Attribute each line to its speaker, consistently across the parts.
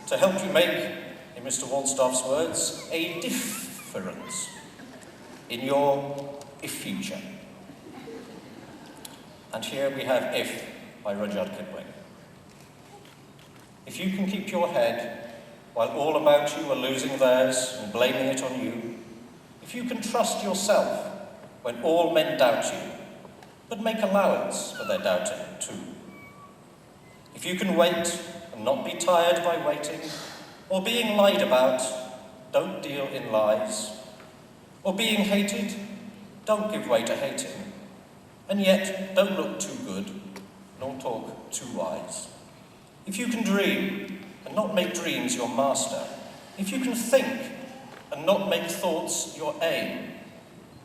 Speaker 1: to help you make, in Mr. Waldstaff's words, a difference in your future. And here we have If by Rudyard Kipling. If you can keep your head while all about you are losing theirs and blaming it on you, if you can trust yourself when all men doubt you, but make allowance for their doubting too. If you can wait and not be tired by waiting, or being lied about, don't deal in lies, or being hated, don't give way to hating, and yet don't look too good, nor talk too wise. If you can dream and not make dreams your master, if you can think and not make thoughts your aim,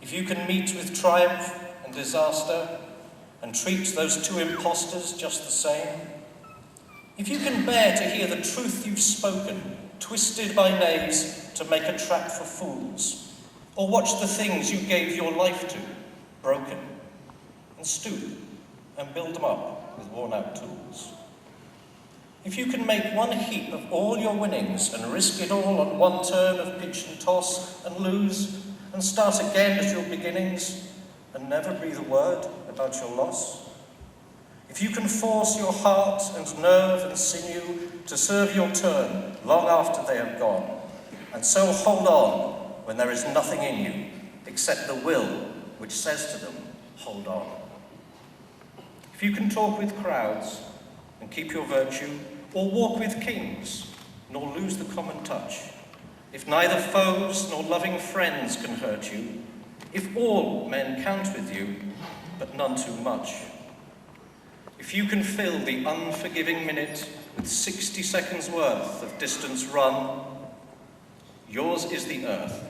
Speaker 1: if you can meet with triumph and disaster and treat those two impostors just the same, if you can bear to hear the truth you've spoken, twisted by knaves to make a trap for fools, or watch the things you gave your life to, broken, and stoop and build them up with worn-out tools. If you can make one heap of all your winnings and risk it all on one turn of pitch and toss and lose and start again at your beginnings and never breathe a word about your loss. If you can force your heart and nerve and sinew to serve your turn long after they have gone, and so hold on when there is nothing in you except the will which says to them, hold on. If you can talk with crowds and keep your virtue, or walk with kings, nor lose the common touch, if neither foes nor loving friends can hurt you, if all men count with you, but none too much, if you can fill the unforgiving minute with 60 seconds worth of distance run, yours is the earth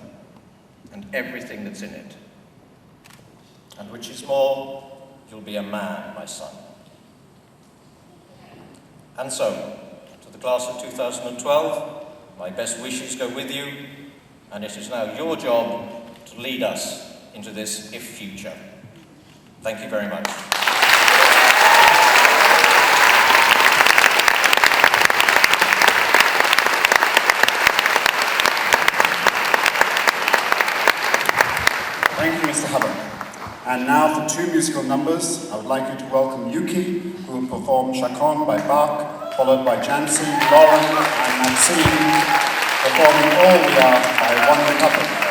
Speaker 1: and everything that's in it. And which is more, you'll be a man, my son. And so, to the class of 2012, my best wishes go with you, and it is now your job to lead us into this if future. Thank you very much.
Speaker 2: Thank you, Mr. Hubbard. And now for two musical numbers, I would like you to welcome Yuki, who will perform Chaconne by Bach, followed by Jancy, Lauren, and Maxine, performing All We Are by One Republic.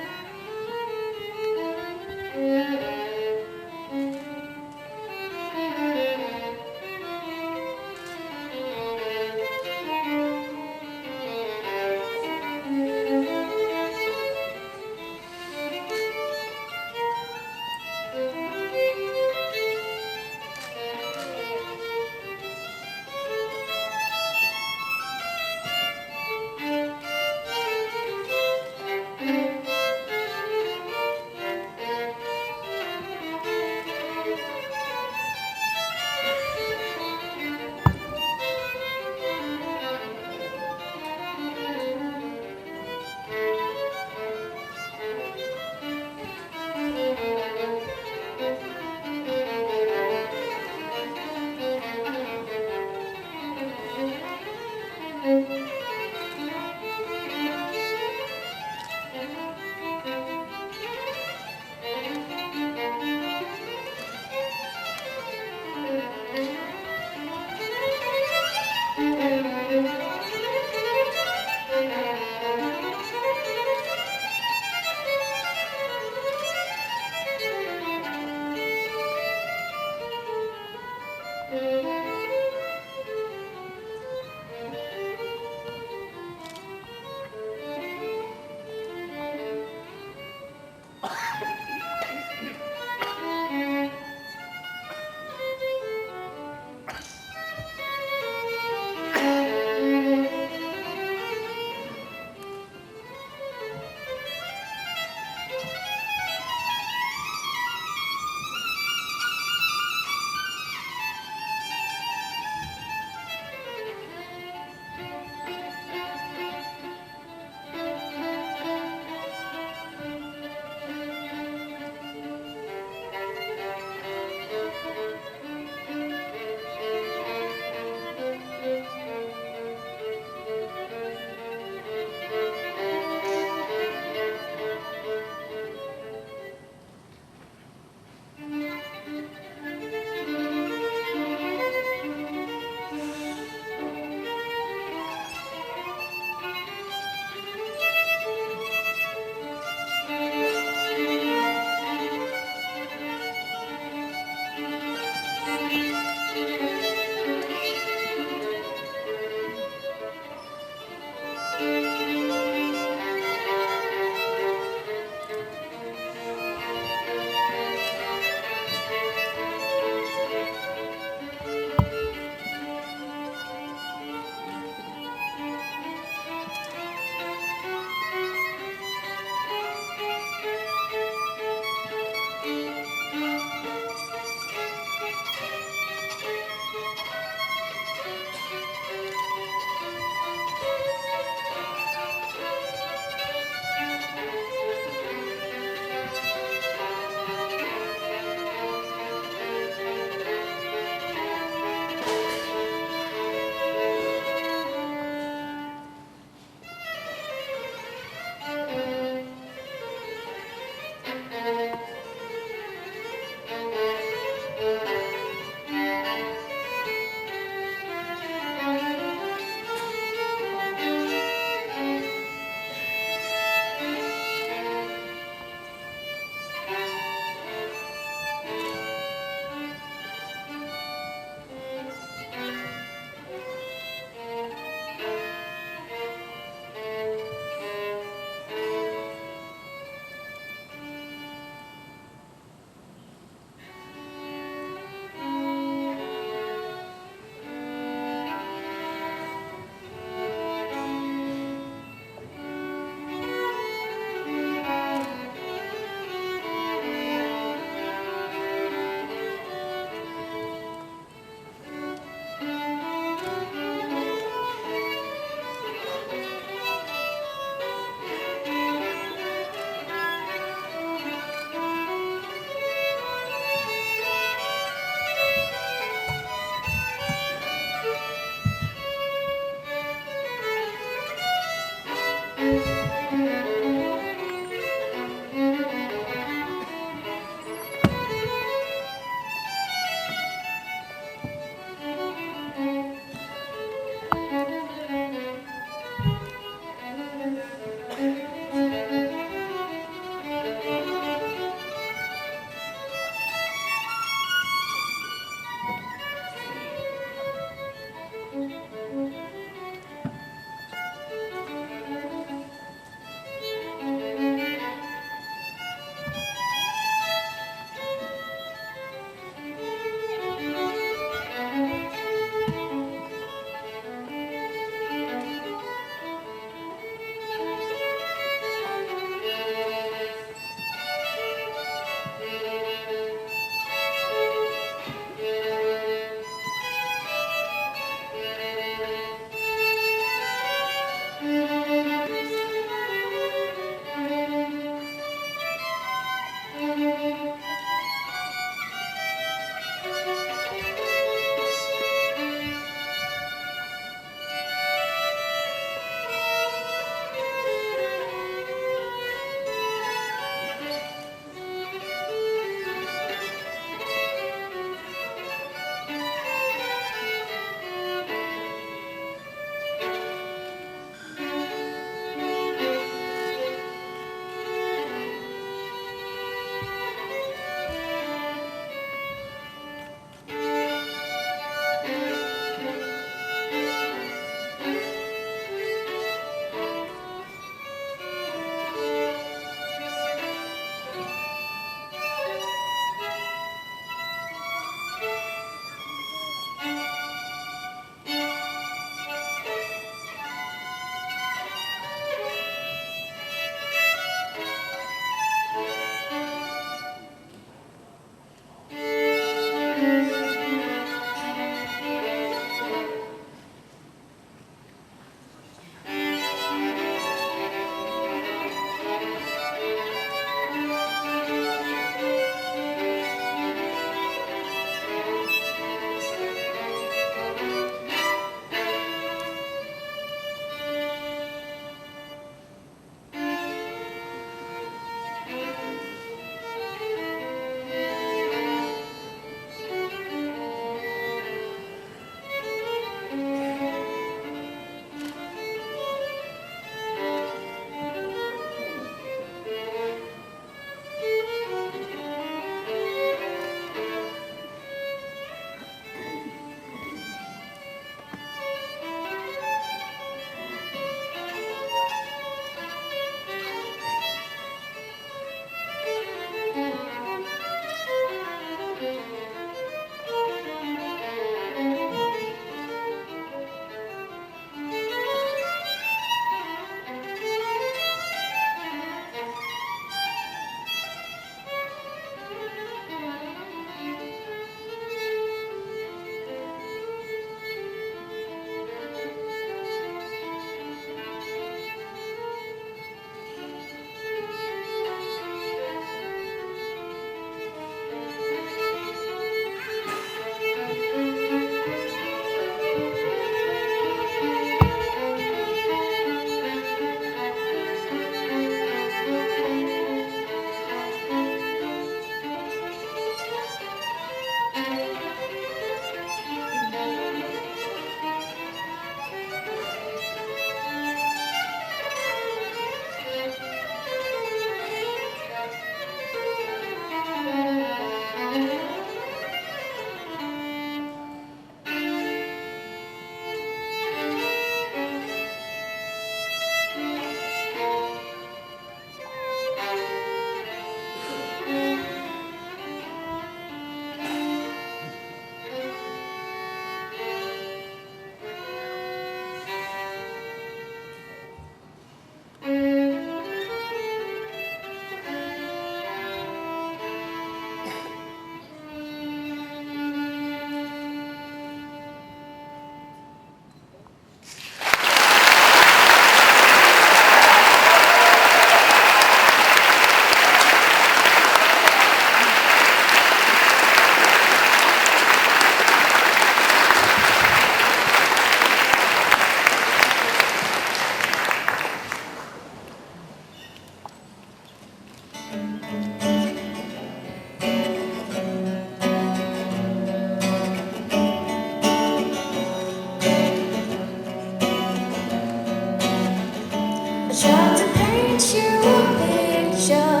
Speaker 3: tried to paint you a picture.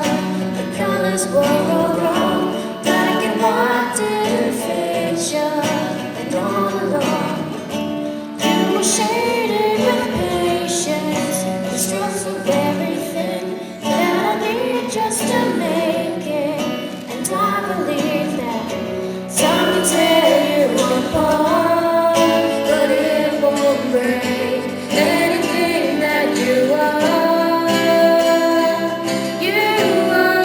Speaker 3: The colors were all wrong. Black and white didn't fit you. And all along, you were shaded with patience. The strokes of everything that I need just to make it. And I believe that time can tear you apart, but it won't break anything that you are. You are.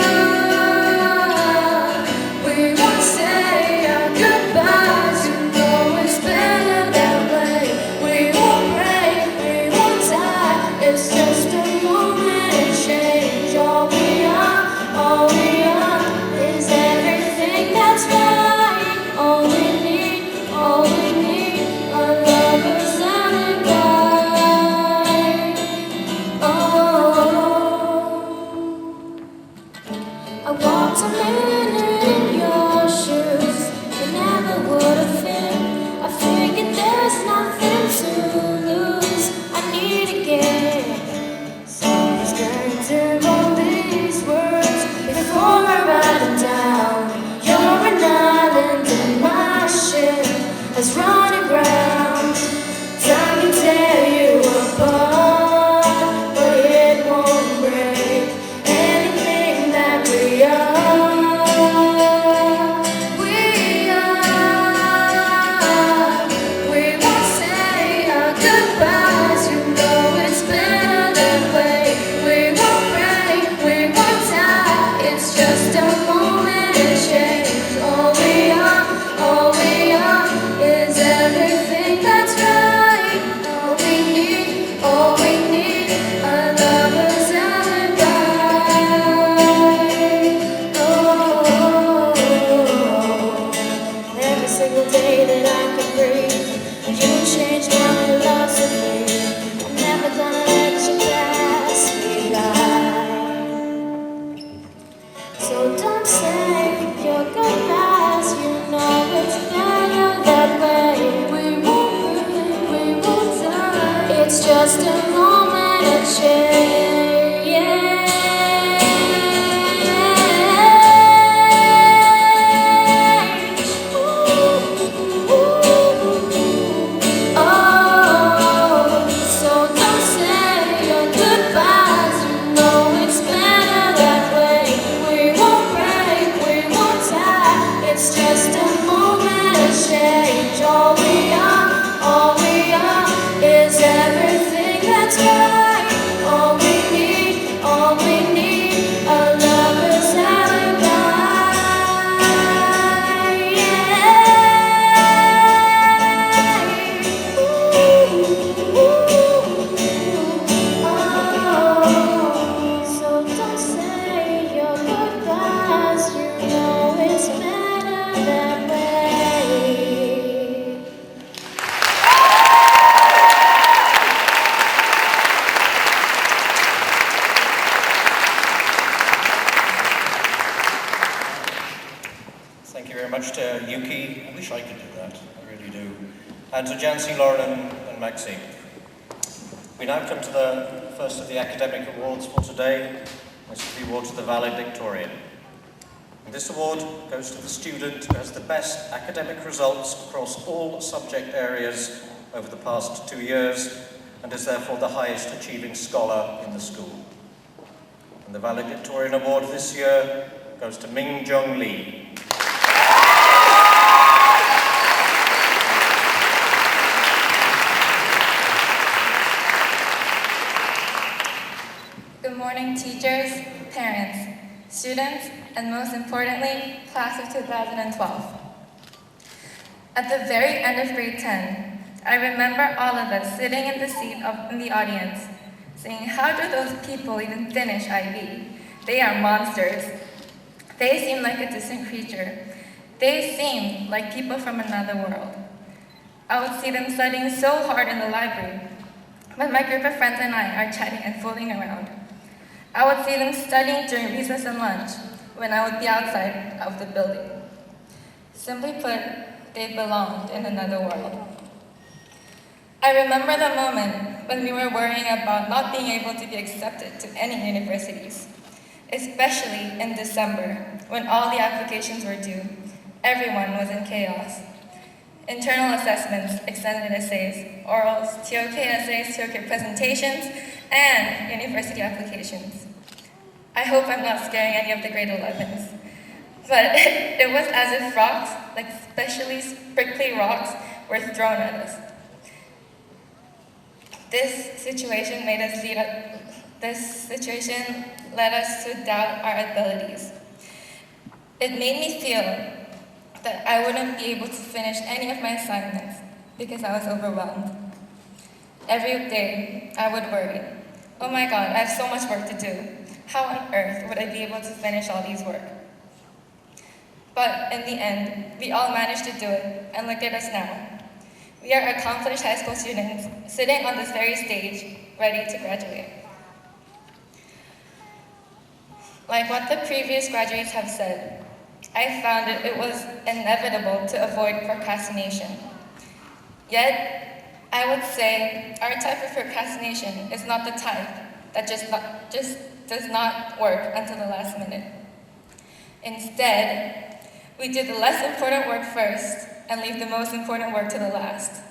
Speaker 3: We won't say our goodbyes. You know it's better that way. We won't break, we won't die. It's just a moment change. All we are is everything that's right. All we need, are lovers and a guide. Oh, I walked a minute in your shoes. You never would have fit. I figured there's nothing to lose. I need to get some perspective on these words before I write them down. You're an island and my ship has run aground. Time can tear you apart, but it won't break anything that we are. We won't say our goodbyes. You know it's better that way. We won't break, we won't die. It's just a moment of change. All we are is everything that's right. All we need are lovers and a guide. Oh, every single day that I can breathe, you change my philosophy. I'm never gonna let you pass me by. So don't say your goodbyes. You know it's better that way. We won't die. It's just a moment of change. Oh, so don't say your goodbyes. You know it's better that way. We won't break, we won't die. It's just a moment of change. All we are is everything that's right. All we need are lovers and a guide. So don't say your goodbyes. You know it's better that way.
Speaker 1: Thank you very much to Yuki. I wish I could do that, I really do. And to Jancy, Lauren and Maxine. We now come to the first of the academic awards for today. This is the award to the valedictorian. And this award goes to the student who has the best academic results across all subject areas over the past 2 years and is therefore the highest achieving scholar in the school. And the valedictorian award this year goes to Ming Jung Lee.
Speaker 4: Good morning, teachers, parents, students, and most importantly, class of 2012. At the very end of grade 10, I remember all of us sitting in the seat in the audience, saying, how do those people even finish IB? They are monsters. They seem like a distant creature. They seem like people from another world. I would see them studying so hard in the library, when my group of friends and I are chatting and fooling around. I would see them studying during recess and lunch, when I would be outside of the building. Simply put, they belonged in another world. I remember the moment when we were worrying about not being able to be accepted to any universities, especially in December when all the applications were due. Everyone was in chaos. Internal assessments, extended essays, orals, TOK essays, TOK presentations, and university applications. I hope I'm not scaring any of the grade 11s, but it was as if rocks, like especially prickly rocks, were thrown at us. This situation led us to doubt our abilities. It made me feel that I wouldn't be able to finish any of my assignments because I was overwhelmed. Every day, I would worry, oh my God, I have so much work to do. How on earth would I be able to finish all these work? But in the end, we all managed to do it, and look at us now. We are accomplished high school students, sitting on this very stage, ready to graduate. Like what the previous graduates have said, I found it was inevitable to avoid procrastination. Yet, I would say our type of procrastination is not the type that just does not work until the last minute. Instead, we do the less important work first and leave the most important work to the last.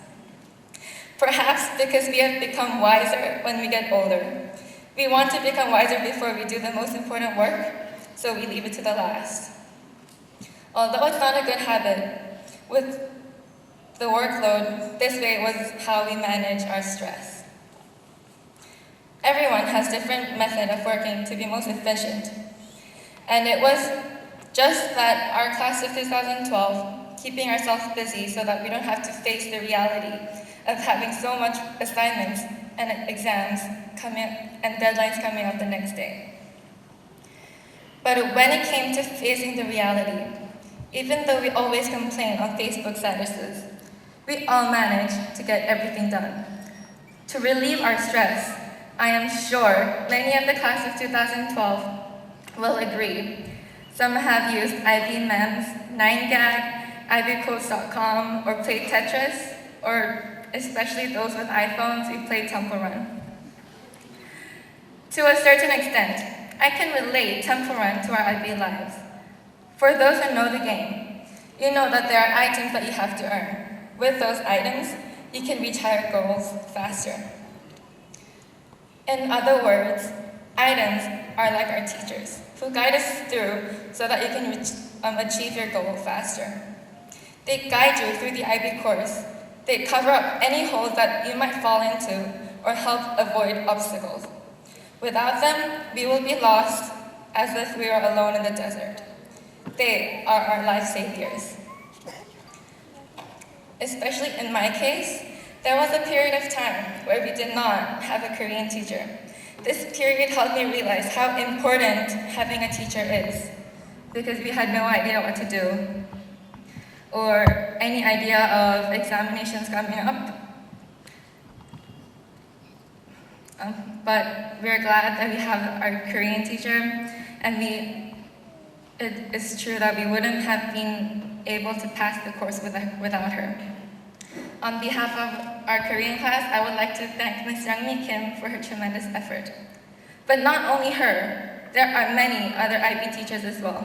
Speaker 4: Perhaps because we have become wiser when we get older. We want to become wiser before we do the most important work, so we leave it to the last. Although it's not a good habit, with the workload, this way was how we manage our stress. Everyone has different method of working to be most efficient. And it was just that our class of 2012, keeping ourselves busy so that we don't have to face the reality of having so much assignments and exams coming and deadlines coming up the next day. But when it came to facing the reality, even though we always complain on Facebook statuses, we all managed to get everything done. To relieve our stress, I am sure many of the class of 2012 will agree. Some have used IB Mems, 9gag, IBQuotes.com, or played Tetris, or especially those with iPhones, we played Temple Run. To a certain extent, I can relate Temple Run to our IB lives. For those who know the game, you know that there are items that you have to earn. With those items, you can reach higher goals faster. In other words, items are like our teachers, who guide us through so that you can achieve your goal faster. They guide you through the IB course. They cover up any holes that you might fall into or help avoid obstacles. Without them, we will be lost as if we were alone in the desert. They are our life saviors. Especially in my case, there was a period of time where we did not have a Korean teacher. This period helped me realize how important having a teacher is, because we had no idea what to do, or any idea of examinations coming up. But we're glad that we have our Korean teacher, and it is true that we wouldn't have been able to pass the course without her. On behalf of our Korean class, I would like to thank Ms. Youngmi Kim for her tremendous effort. But not only her, there are many other IB teachers as well,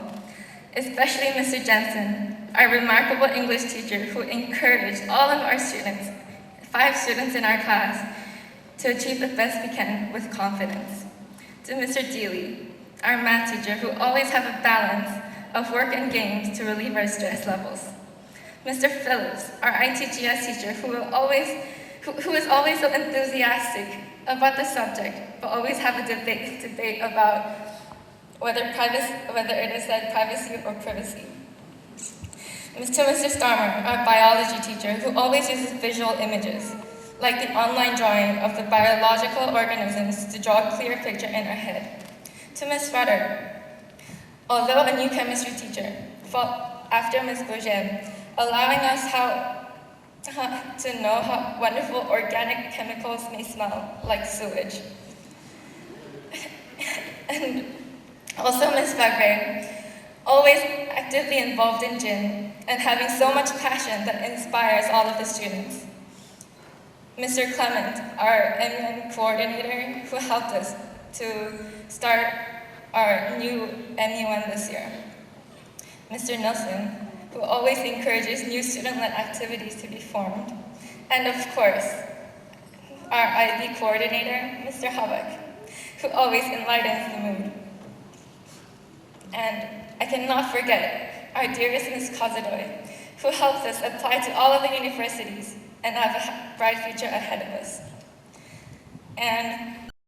Speaker 4: especially Mr. Jensen, our remarkable English teacher who encouraged all of our students, 5 students in our class, to achieve the best we can with confidence. To Mr. Deely, our math teacher who always have a balance of work and games to relieve our stress levels. Mr. Phillips, our ITGS teacher who is always so enthusiastic about the subject, but always have a debate about whether it is said privacy or privacy. To Mr. Starmer, our biology teacher who always uses visual images, like the online drawing of the biological organisms to draw a clear picture in our head. To Ms. Rutter, although a new chemistry teacher, after Ms. Bourget, allowing us to know how wonderful organic chemicals may smell like sewage. And also Ms. Fagre, always actively involved in gym and having so much passion that inspires all of the students. Mr. Clement, our MUN coordinator, who helped us to start our new MUN this year. Mr. Nelson, who always encourages new student-led activities to be formed. And of course, our IB coordinator, Mr. Habak, who always enlightens the mood. And I cannot forget our dearest Ms. Kazadoy, who helps us apply to all of the universities and have a bright future ahead of us. And